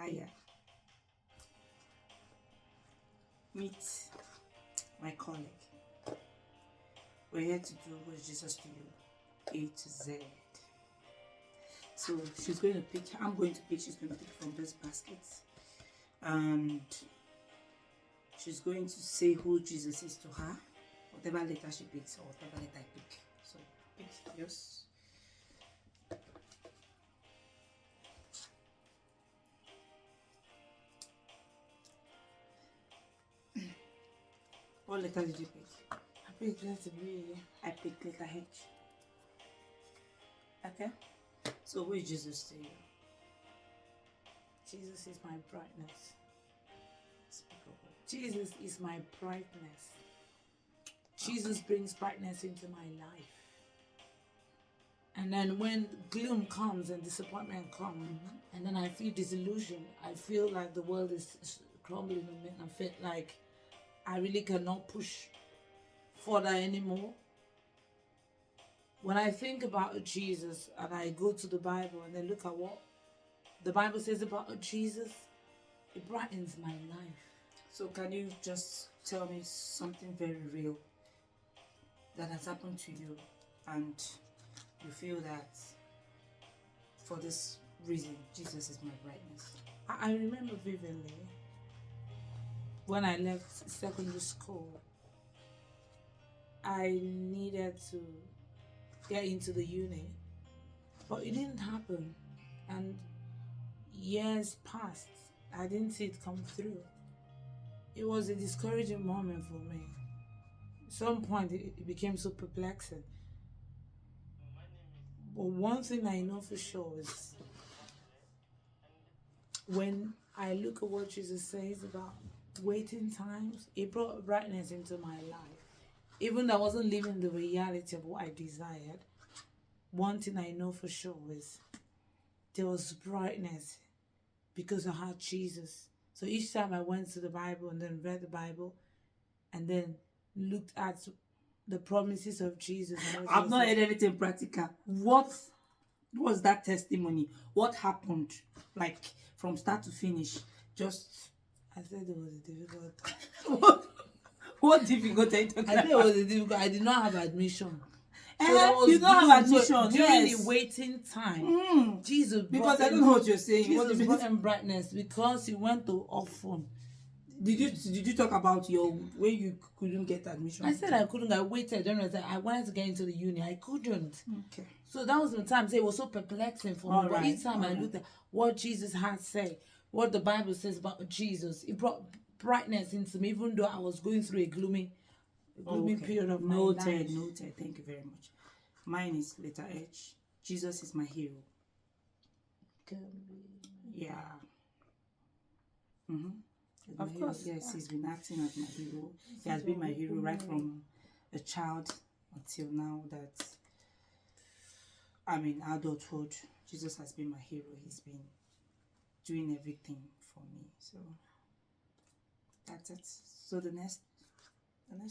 higher. Meet my colleague. We're here to do what Jesus to you, A to Z. So she's going to pick, I'm going to pick, she's going to pick from this basket. And she's going to say who Jesus is to her, whatever letter she picks or whatever letter I pick. So pick yours. What letter did you pick? I picked letter B. I picked letter H. Okay? So who is Jesus to you? Jesus is my brightness. Speak of it. Jesus is my brightness. Jesus brings brightness into my life. And then when gloom comes and disappointment comes, and then I feel disillusioned, I feel like the world is crumbling on me, and I feel like I really cannot push further anymore. When I think about Jesus and I go to the Bible and then look at what the Bible says about Jesus, it brightens my life. So can you just tell me something very real that has happened to you and you feel that for this reason Jesus is my brightness? I remember vividly when I left secondary school, I needed to get into the uni, but it didn't happen, and years passed. I didn't see it come through. It was a discouraging moment for me. At some point it became so perplexing. But one thing I know for sure is when I look at what Jesus says about waiting times, it brought brightness into my life. Even though I wasn't living the reality of what I desired, one thing I know for sure is there was brightness because I had Jesus. So each time I went to the Bible and then read the Bible and then looked at the promises of Jesus. I've not heard anything practical. What was that testimony? What happened? Like from start to finish? Just I said it was a difficult time. what difficult are you talking about? I said it was a difficult. I did not have admission. You don't have admission. So during the waiting time, Jesus because I don't know what you're saying. Jesus brought in brightness because he went to orphan. Did you talk about your way you couldn't get admission? I said I couldn't. I waited. Then I wanted to get into the uni. I couldn't. Okay. So that was the time. So it was so perplexing for me. But each time I looked at what Jesus had said, what the Bible says about Jesus, it brought brightness into me, even though I was going through a gloomy period of my life. Noted. Thank you very much. Mine is letter H. Jesus is my hero. Yeah. Of course. Yes, he's been acting as my hero. He has been my hero right from a child until now that I'm in adulthood. Jesus has been my hero. He's been doing everything for me. So that's it. So the next one.